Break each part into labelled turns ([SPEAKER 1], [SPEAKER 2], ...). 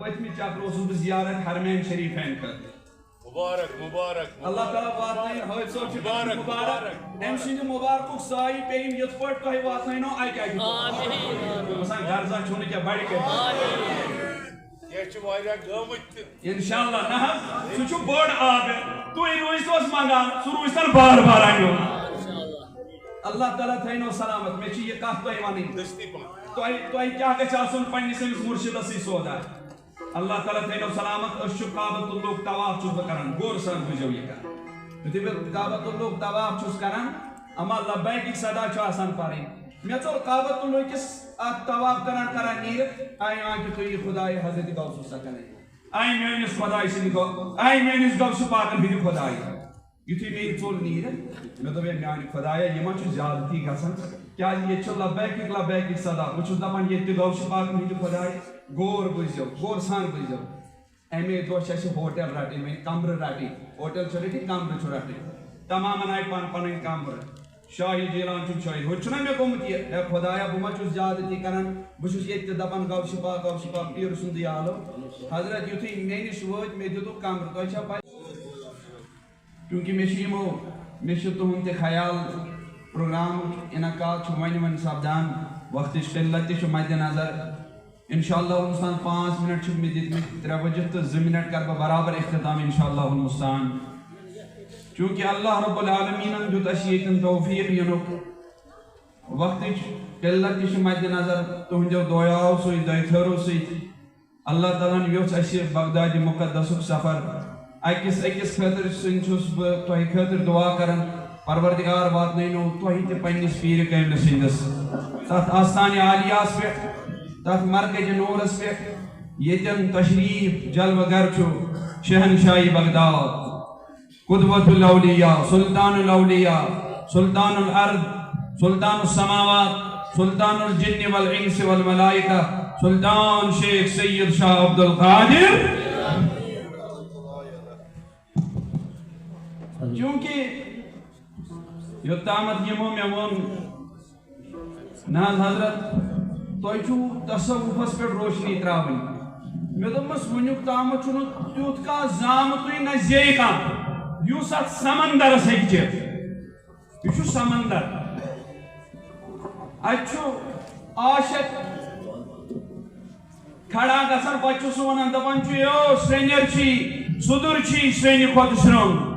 [SPEAKER 1] پتمی چکر اوسس بہ زیارت حرمین شریفین کر
[SPEAKER 2] مبارک مبارک
[SPEAKER 1] اللہ تعالیٰ واتنائن حٲج صٲب چھُ مبارک أمۍ سٕنٛدِ مُبارکُک سایہِ پیٚیِن یِتھ پٲٹھۍ تۄہہِ واتنٲینو اَکہِ اَکہِ دۄہ باسان غرضا چھُنہٕ کینٛہہ بَڑِ کٔرِتھ
[SPEAKER 2] یہ چھُ واریاہ گٲمٕتۍ تہِ
[SPEAKER 1] اِنشاءاللہ نہ حظ سُہ چھُ بوٚڑ آگر تُہۍ روٗزۍتوس منٛگان سُہ روٗزۍتن بار بار اَنیُن اللہ تعالیٰ تھٲینو سلامت مےٚ چھِ یہِ کَتھ تۄہہِ وَنٕنۍ
[SPEAKER 2] دٔستی پہن
[SPEAKER 1] تۄہہِ کیٛاہ گژھِ آسُن پنٛنِس أمِس مُرشِدس سۭتۍ سودا اللہ تعالیٰ تھٲینو سلامت أسۍ چھُ کعبۃ اللہُک طواف چھُس بہٕ کران غور سان بوٗزِو یہِ کَتھ یُتھُے بہٕ کعبۃ اللہُک طواف چھُس کران اما لبیکٕکۍ صدا چھُ آسان پَرٕنۍ مےٚ ژوٚل کعبۃ اللہُکِس اکھ طواف کران نیٖرِتھ آیہِ آنکہِ تُہۍ خۄداے حضرت غوث السکلے آیہِ میٲنِس خۄداے سٕنٛدِ آیہِ میٲنِس غوث پاکن ہٕنٛدِ خۄداے یُتھُے مےٚ یہِ ژوٚل نیٖرِتھ مےٚ دوٚپ ہے میانہِ خۄدایا یہِ ما چھُ زیادتی گژھان کیٛازِ ییٚتہِ چھُ لبیکٕکۍ صدا بہٕ چھُس دپان ییٚتہِ تہِ غوث پاکن ہٕنٛدِ خۄداے غور بوٗزِو غور سان بوٗزِو اَمے دۄہ چھِ اَسہِ ہوٹل رَٹٕنۍ وۄنۍ کمرٕ رَٹٕنۍ ہوٹل چھُ رٔٹِتھ کمرٕ چھُ رَٹٕنۍ تمامن آیہِ پن پنٕنۍ کمرٕ شاہی جیلان چھُم شٲہی ہُتہِ چھُنہ مےٚ گوٚمُت یہِ ہے خۄدایا بہٕ ما چھُس زیادتی کران بہٕ چھُس ییٚتہِ تہِ دپان غوث پاک پیٖر سُنٛدٕے عالم حضرت یُتھُے مےٚ نِش وٲتۍ مےٚ دِتُکھ کمرٕ تۄہہِ چھا پاے چوٗنٛکہِ مےٚ چھُ تُہُنٛد تہِ خیال پروگرامُک انعقاد چھُ وۄنۍ سپدان وقتٕچ قلت تہِ چھُ مدِ نظر انشاءاللہ المستان 5 منٹ چھِ مےٚ دِتمٕتۍ 3 بجے تہٕ 2 منٹ کرٕ بہٕ برابر اختتام انشاءاللہ المستان چوٗنٛکہِ اللہ رب العالمیٖنن دیُت اَسہِ ییٚتٮ۪ن توفیٖق یِنُک وقتٕچ قلت تہِ چھِ مدِ نظر تُہنٛدیو دۄیو سۭتۍ دۄیہِ سۭتۍ اللہ تعالیٰ ہن یوٚژھ اَسہِ بغدادِ مُقدسُک سفر أکِس خٲطرٕ سٕنٛدۍ چھُس بہٕ تۄہہِ خٲطرٕ دُعا کران پروردگار واتنٲینو تۄہہِ تہِ پننِس پیٖرِ کٲملہِ سٕنٛدِس تتھ آستانہِ عالیاہس پٮ۪ٹھ تتھ مرکزِ نوٗرس پٮ۪ٹھ ییٚتٮ۪ن تشریٖف جلوٕ گر چھُ شہنشاہی بغداد قدوۃ الاولیاء سلطان الاولیاء سلطان الارض سلطان السماوات سلطان الجن والانس والملائکہ سلطان شیخ سید شاہ عبد القادر چونکہ یوٚتامتھ یِمو مےٚ ووٚن نہ حظ حضرت تۄہہِ چھُو تصوُفس پٮ۪ٹھ روشنی ترٛاوٕنۍ مےٚ دوٚپمَس وٕنیُک تامتھ چھُنہٕ تیُتھ کانٛہہ زامتُے نہ زیٚیہِ کانٛہہ یُس اتھ سمندرس ہیٚکہِ چٮ۪تھ یہِ چھُ سمندر اتہِ چھُ عاشق کھڑا گژھان پتہٕ چھُ سُہ ونان دپان چھُ یو سرٛنٮ۪ر چھی سُدُر چھی سرٛنہِ کھۄتہٕ شرٛوٚنگ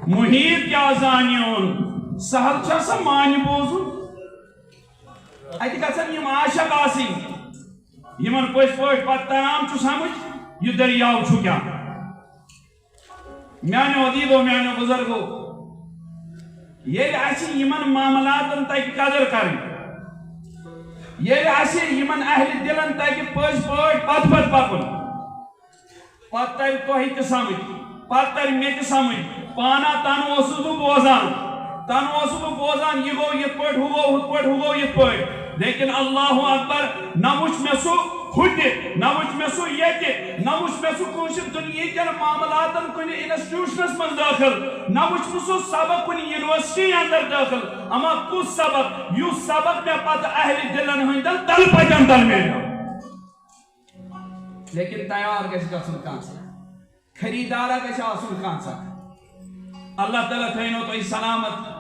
[SPEAKER 1] محیٖط کیٛاہ زانیون سہل چھا سا مانہِ بوزُن اتہِ گژھن یِم عاشق آسٕنۍ یِمن پٔزۍ پٲٹھۍ پتہٕ تران چھُ سمجھ یہِ دٔریاو چھُ کیٛاہ میانیو عزیٖزو میانیو بُزرگو ییٚلہِ اَسہِ یِمن معاملاتن تگہِ قدر کرٕنۍ ییٚلہِ اَسہِ یِمن اہلِ دِلن تگہِ پٔزۍ پٲٹھۍ پتہٕ پکُن پتہٕ ترِ تۄہہِ تہِ سمجھ پتہٕ ترِ مےٚ تہِ سمجھ پانا تن اوسُس بہٕ بوزان یہِ گوٚو یِتھ پٲٹھۍ ہُہ گوٚو ہُتھ پٲٹھۍ ہُہ گوٚو یِتھ پٲٹھۍ لیکن اللہ اکبر نہ وٕچھ مےٚ سُہ ہُتہِ نہ وٕچھ مےٚ سُہ ییٚتہِ نہ وٕچھ مےٚ سُہ کٲنٛسہِ دُنیہِکٮ۪ن معاملاتن کُنہِ انسٹیوٗشنس منٛز دٲخل نہ وٕچھ مےٚ سُہ سبق کُنہِ یونیورسٹی انٛدر دٲخل اما کُس سبق یُس سبق مےٚ پتہٕ اہلِ دِلن ہٕنٛدٮ۪ن تل پتٮ۪ن تل میلیو لیکن تیار گژھِ گژھُن کانٛہہ خریٖدارا گژھِ آسُن کانٛہہ اللہ تعالیٰ تھٲینو تۄہہِ سلامت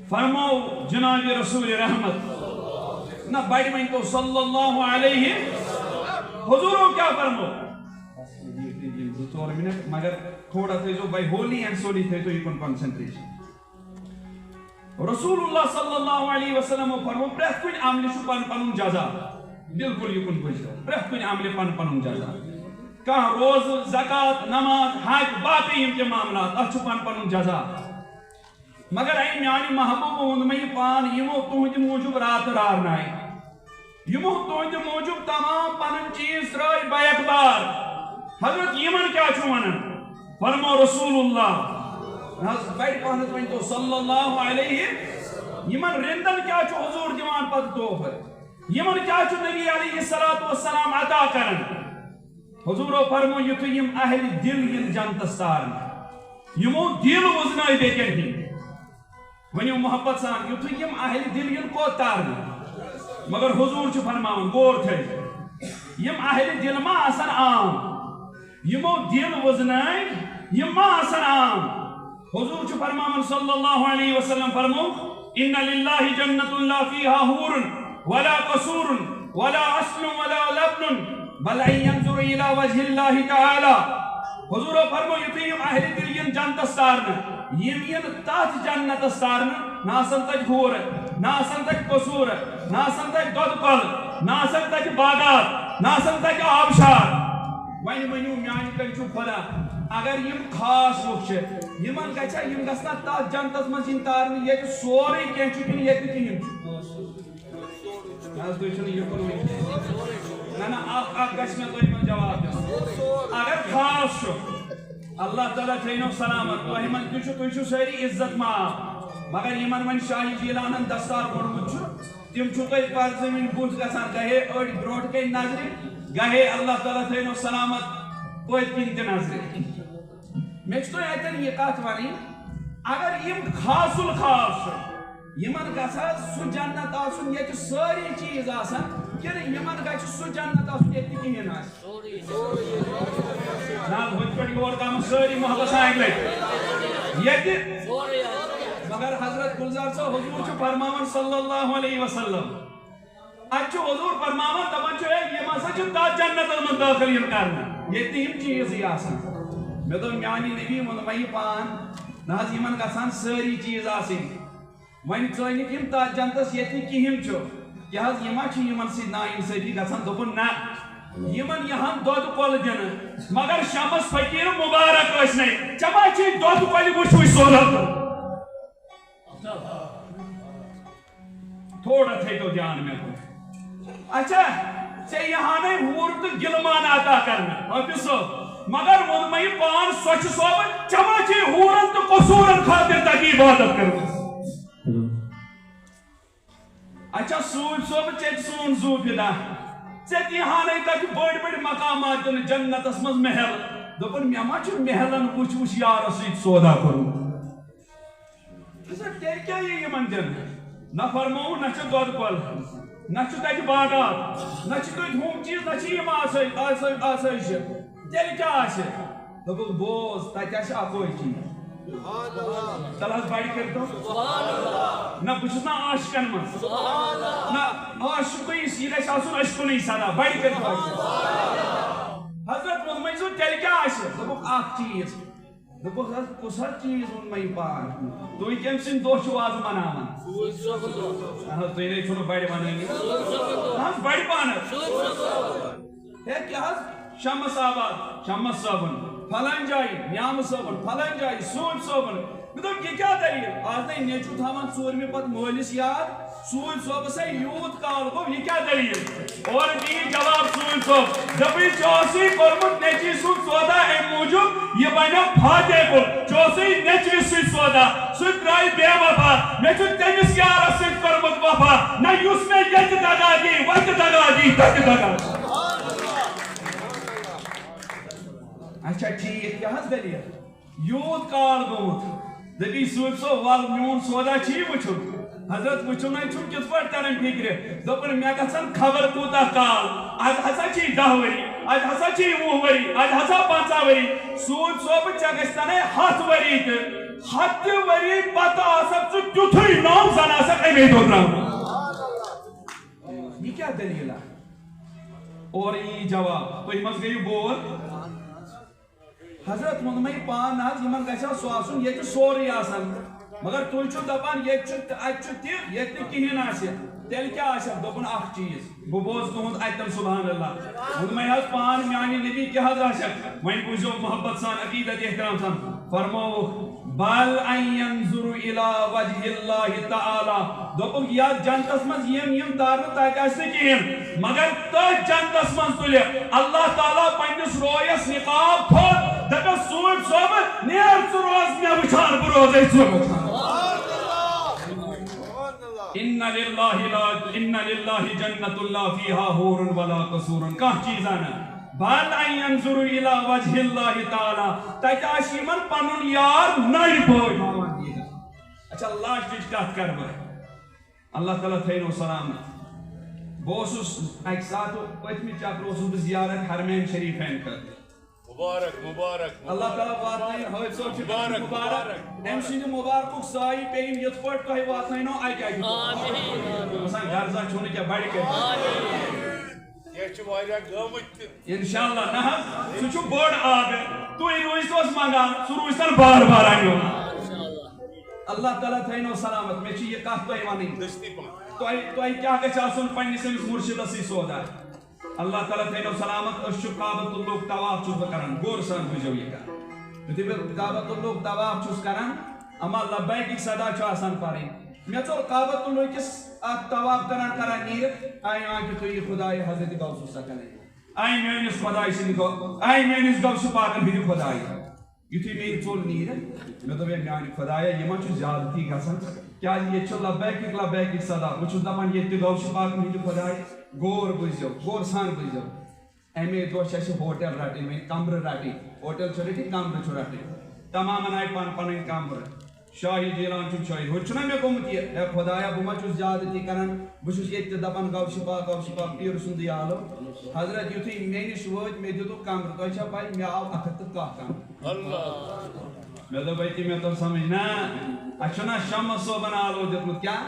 [SPEAKER 1] فرمو جناب رسول رحمت نہ بڑِ ؤنۍتو صلی اللہ علیہ حضورو کیٛاہ فرمو 2-4 منٹ مگر تھوڑا تھٲیزیو باے ہولی اینڈ سولی تھٲیتو یِکُن کنسنٹریشن رسول اللہ صلی اللہ علیہ وسلم فرمو پرٛٮ۪تھ کُنہِ عملہِ چھُ پنُن پنُن جزا بالکل یِکُن بوٗزِو پرٛٮ۪تھ کُنہِ عملہِ پنُن پنُن جزا کانٛہہ روزٕ زکات نماز حج باقٕے یِم تہِ معاملات اتھ چھُ پنُن پنُن جزا مگر اے میانہِ محبوٗبہٕ ووٚن مےٚ یہِ پان یِمو تُہنٛدِ موٗجوٗب راتہٕ رارنایہِ یِمو تُہنٛدِ موٗجوٗب تمام پنٕنۍ چیٖز ترٛٲے بیک بار حضرت یِمن کیٛاہ چھُ ونان فرمو رسول اللہ حض بڑِ پہنتھ ؤنۍتو صلی اللہ علیہ یِمن رِندن کیٛاہ چھُ حضوٗر دِوان پتہٕ تحفہٕ یِمن کیٛاہ چھُ نبی علیہ الصلوٰۃ والسلام عطا کران حضوٗرو فرمو یُتھُے یِم اہلِ دِل یِن جنتس تارنہٕ یِمو دِل وُزنٲے بیٚکٮ۪ن ہِنٛدۍ ؤنِو محبت سان یُتھُے یِم اہلِ دِل یِن کوٚت تارنہٕ مگر حضوٗر چھُ فرماوان غور تھٲیِو یم اہل دل ما آسن عام یمو دل وزنائیں یم ما آسن عام حضور چھو فرماون صلی اللہ علیہ وسلم فرمو ان للہ جنت لا فیہا حور ولا قصور ولا اصل ولا لبن بل ان ينظر الى وجه اللہ تعالی حضور فرمو یتھی یم اہل دل ین جنت سارن یم تات جنت سارن ناسن تج حور ناسن تج قصور ناسن تج دود کل ناسن تج باغات ناسن تج آبشار وین ونیو میانی کنچو خدا اگر یم خاص لوگ یمن گچھا یم گژھنا تات جنتس مز ین تارن یہ سورے کینچو کن یہ کہین ناز تو چھن یہ کرو نا اخ گژھ میں تو یمن جواب دین اگر خاص اللہ تعالی تھینو سلامت تو یمن تُچھو ساری عزت ما مگر یمن ون شاہی جیلانن دستار کوڑمت تم چھو تو پر زمین بوت گژھان گہے اڑ بروٹ کے نظر گہے اللہ تعالی تھینو سلامت پوت کن تہ نظر میں تو اتن یہ کت ونی اگر یم خاص الخاص یمن گژھا سہ جنت آسن یہ ساری چیز آسان کن یمن گژھِ سہ جنت آسن یہ کہین آس جناب ہوت پہ غور کم ساری محبت آگے یہ مگر حضرت گلزار صاحب حضور چھو فرماون صلی اللہ علیہ وسلم اچھو حضور فرماون دپان چھو یہ مسا چھو تا جنت من داخل یم کرنا یہ تیم چیز ہی آسان میں تو میانی نبی من وہی پان ناز یمن گژھان ساری چیز آسن ون ثٲنِکھ یم تا جنتس یہ کہین چھو یہ حض یما چھ یمن سی نا انصافی گژھان دوپن نہ یمن یہاں دود کول دن مگر شمس فقیر مبارک ٲسۍ نہٕ چما چھ دود کول وچھوے سہولت تھوڑا تھے تو دھیان میں اچھا ژے یہاں حور تو گلمان عطا کرنا حافظ صاحب مگر وہ میں پان سوچ صاحب چما چھ حورن تو قصورن خاطر تک عبادت کرنا اچھا سوچ صاحب ژے سون زو فدا ژے یہاں تک بڑ بڑ مقامات دن جنتس مز محل دپن مے ما چھ محلن وچ وچ یارس سۭتۍ سودا کرن تیل کیا یہ یمن دن نہ فرمو نہ چھ دود کول نہ چھ تت باغات نہ چھ تت ہوم چیز نہ چھ یم آسائش تیل کیا آسہ دپک بوز تت آسہ اکوے چیز تل حض بڑی کرتو نہ بچس نا عاشقن من نہ عاشقی یہ گژھِ آسن عشقنی سدا بڑی کرتو حضرت محمد صلی تیل کیا آسہ دپک اکھ چیز دپک حض کس چیز ون میں پان تھی کم سن دہ چھو آز مناوان تھی نئی چھو بڑ ون بڑ پان ہے کیا حض شمس آباد شمس صابن فلان جائی نیام صابن فلان جائی سوچ صابن میں دپ یہ کیا دلیل آج نہیں نیچو تھامان ژورمہِ پت مٲلِس یاد سوچ صوب سے یوت کال گو یہ کیا دلیل اور دی جواب سوچ صوب دپی چوسی کورمت نیچی سو سودا اے موجود یہ بنا پھاتے کو چوسی نیچی سو سودا سو ترائی بے وفا میں چھو تیمس یارا سے کورمت وفا نہ یوس میں یک دگا دی وقت دگا دی تک دگا اچھا ٹھیک کیا حض دلیل یوت کال گوت دبی سوچ سو وال میون سودا چھی وچھو حضرت وچھو نہ چھو کس پر ترن فکر دپن مے گژھن خبر کوتا کال آج ہسا چھی 10 ؤری آج ہسا چھی 20 ؤری آج ہسا 50 ؤری سوچ سو بچا گژھتنے 7 ؤری تہ 7 ؤری پتہ آسک ژٕ تیُتھُے نام زن آسک امی دۄہ درٛامُت یہ کیا دلیل ہے اور یہ جواب تُہۍ مز گٔیِو بور حضرت مدمئی پان ناز یمن گژھا سُہ آسُن ییٚتہِ سورُے آسان مگر تُہۍ چھُو دپان ییٚتہِ چھُ اَتہِ چھُ تہِ ییٚتہِ نہٕ کِہیٖنۍ آسہِ تیٚلہِ کیٛاہ آسہِ دوٚپُن اکھ چیٖز بہٕ بوز تُہُنٛد اَتٮ۪ن سبحان اللہ مدمئی حظ پان میانہِ نبی کیٛاہ حظ آسٮ۪کھ وۄنۍ بوٗزِو محبت سان عقیدت احترام سان فرمووُکھ بل ان ينظر الى وجه الله تعالى دوٚپُکھ یتھ جنتس منٛز یِم تارنہٕ تتہِ آسہِ نہٕ کِہیٖنۍ مگر تٔتھۍ جنتس منٛز تُلہِ اللہ تعالیٰ پننِس رویس نقاب تھوٚد دپیٚس سوٗنٛچ صٲبہٕ نیر ژٕ روز مےٚ وٕچھان بہٕ روزے ژٕ وٕچھان ان للہ جنت لا فیہا حور ولا قصور کانٛہہ چیٖزا نہٕ بل ان ينظر الى وجه الله تعالی تتہِ آسہِ یِمن پنُن یار نرِ پٲٹھۍ ہاوان اچھا لاسٹٕچ کتھ کرٕ بہٕ اللہ تعالیٰ تھٲینو سلامت بوسوس ایک ساتھ پتمی چکر اوسوس بہ زیارت حرمین شریفین کر
[SPEAKER 2] مبارک مبارک
[SPEAKER 1] اللہ تعالیٰ واتنائن حٲفظ صٲب چھُ مبارک أمۍ سٕنٛدِ مُبارکُک سایہِ پیٚیِن یِتھ پٲٹھۍ تۄہہِ واتنٲینو اَکہِ اَکہِ آسان غرضا چھُ نہٕ کینٛہہ بَڑِ کٔرِتھ
[SPEAKER 2] یہ چھُ واریاہ گٲمٕتۍ تہِ
[SPEAKER 1] انشاءاللہ نہ حظ سُہ چھُ بوٚڑ عابد تُہۍ روٗزۍتوس منگان سُہ روٗزۍتن بار بار اَنیُن اللہ تعالیٰ تھٲینو سلامت مےٚ چھِ یہِ کتھ تۄہہِ وَنٕنۍ
[SPEAKER 2] دٔستی پہن
[SPEAKER 1] تۄہہِ کیٛاہ گژھِ آسُن پنٛنِس أمِس مُرشِدس سۭتۍ سودا اللہ تعالیٰ تھٲینو سلامت أسۍ چھُ کعبۃ اللُک طواف چھُس بہٕ کران غور سان بوٗزِو یہِ کتھ یُتھُے بہٕ کعبۃ اللُک طواف چھُس کران اما لبیکٕکۍ صدا چھُ آسان پرٕنۍ مےٚ ژوٚل کعبۃ اللُکِس اکھ طواف کران نیٖرِتھ آیہِ آنکہِ تُہۍ خۄداے حضرت غوث الثقلین آیہِ میٲنِس خۄداے سٕنٛدِ آیہِ میٲنِس غوث پاکن ہٕنٛدِ خۄداے یُتھُے مےٚ یہِ ژوٚل نیٖرِتھ مےٚ دوٚپ ہے میانہِ خۄدایا یہِ ما چھُ زیادتی گژھان کیٛازِ ییٚتہِ چھُ لبیکٕکۍ صدا بہٕ چھُس دپان ییٚتہِ تہِ غوث پاکن ہٕنٛدِ خۄداے غور بوٗزِو غور سان بوٗزِو اَمے دۄہ چھِ اَسہِ ہوٹل رٹٕنۍ وۄنۍ کمرٕ رٹٕنۍ ہوٹل چھُ رٔٹِتھ کمرٕ چھُ رٹٕنۍ تمامن آیہِ پن پنٕنۍ کمرٕ شاہی جیلان چھُم شٲہی ہُتہِ چھُنہ مےٚ گوٚمُت یہِ ہے خۄدایا بہٕ ما چھُس زیادتی کران بہٕ چھُس ییٚتہِ تہِ دپان غوث پاک پیٖرٕ سُنٛدٕے عالم حضرت یُتھُے مےٚ نِش وٲتۍ مےٚ دِتُکھ کمرٕ تۄہہِ چھا پاے مےٚ آو 110 کمرٕ مےٚ دوٚپ أتی مےٚ توٚر سمجھ نہ اَسہِ چھُنہ شمس صٲبن آلو دیُتمُت کیٛاہ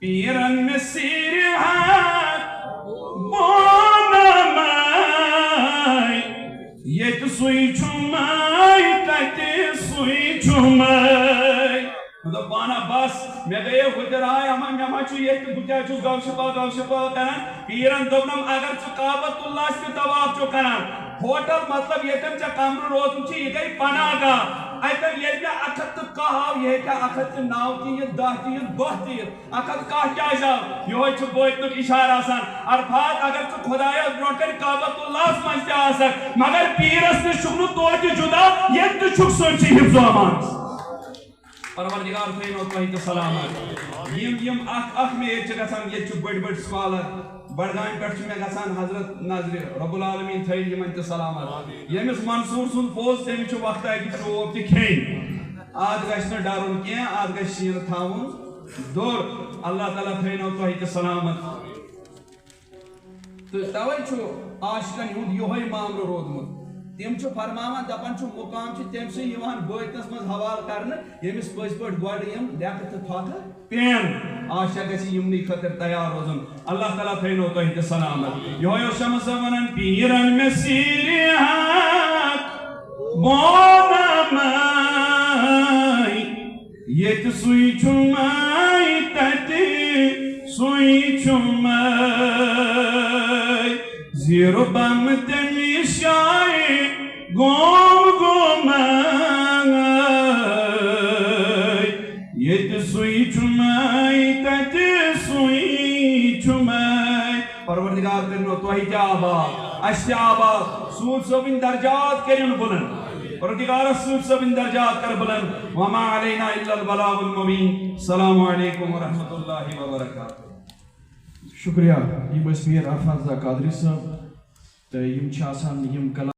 [SPEAKER 1] پیٖرن مےٚ سیٖرِ ہتھ بونمے ییٚتہِ سُے چھُمے تتہِ سُے چھُمے مےٚ دوٚپ بانہ بس مےٚ گٔیے ہُتراے اما مےٚ ما چھُ ییٚتہِ بہٕ کیٛاہ چھُس غوث پاک کران پیٖرن دوٚپنم اگر ژٕ کعبۃ اللہس تہِ طواف چھُکھ کران ہوٹل مطلب ییٚتٮ۪ن ژےٚ کمرٕ روزُن چھُ یہِ گٔے پناہ گاہ اتٮ۪ن ییٚلہِ مےٚ 110 آو یہِ ہیٚکہِ 109 تہِ یِتھ 10 تہِ یِتھ 12 تہِ یِتھ 110 کیٛازِ آو یِہوے چھُ بٲطنُک اِشارٕ آسان عرفات اگر ژٕ خۄدایس برونٛٹھ کنہِ کعبۃ اللہس منٛز تہِ آسکھ مگر پیٖرس نِش چھُکھ نہٕ توتہِ جُدا ییٚتہِ تہِ چھُکھ سُہ چھِ حفظ و امان پروردگار تھٲینو تۄہہِ تہِ سلامت یِم اکھ مےٚ ییٚتہِ چھِ گژھان ییٚتہِ چھُ بٔڑۍ سکالر بڈگامہِ پٮ۪ٹھ چھُ مےٚ گژھان حضرت نظرِ رۄب العالمیٖن تھٲیِن یِمن تہِ سلامت ییٚمِس منصوٗر سُنٛد پوٚز تٔمِس چھُ وقتہ اَکہِ چوب تہِ کھیٚنۍ اَتھ گژھِ نہٕ ڈرُن کینٛہہ اَتھ گژھِ سیٖنہٕ تھاوُن دوٚر اللہ تعالیٰ تھٲینو تۄہہِ تہِ سلامت تہٕ تَوَے چھُ عاشقن ہُنٛد یِہوے معاملہٕ روٗدمُت تِم چھِ فرماوان دپان چھُ مُقام چھُ تٔمۍ سٕے یِوان بٲطنس منٛز حوالہٕ کرنہٕ ییٚمِس پٔزۍ پٲٹھۍ گۄڈٕ یِم لٮ۪کہٕ تہٕ تھۄکہٕ پٮ۪ن عاشق گژھِ یِمنٕے خٲطرٕ تیار روزُن اللہ تعالیٰ تھٲینو تۄہہِ تہِ سلامت یِہوے اوس شمس صٲب ونان پیٖرن مےٚ سیٖرِ ہتھ بونمے ییٚتہِ سُے چھُمے تتہِ سُے چھُمے زیٖرٕ بم تٔمِس جایہِ گومے ییٚتہِ سُے چھُمے تتہِ سُے چھُمے پروردگار کٔرِنو تۄہہِ تہِ آباد اَسہِ تہِ آباد سوٗد صٲبٕنۍ درجات کٔرِن بُلند پروردگارس سوٗد صٲبٕنۍ درجات کر بُلند وما علینا الا البلاغ المبین السلام علیکم ورحمۃ اللہ وبرکاتہ
[SPEAKER 3] شکریہ یہ ٲسۍ میٖر عرفات رضا قادری صٲب تہٕ یِم چھِ آسان یِم کلام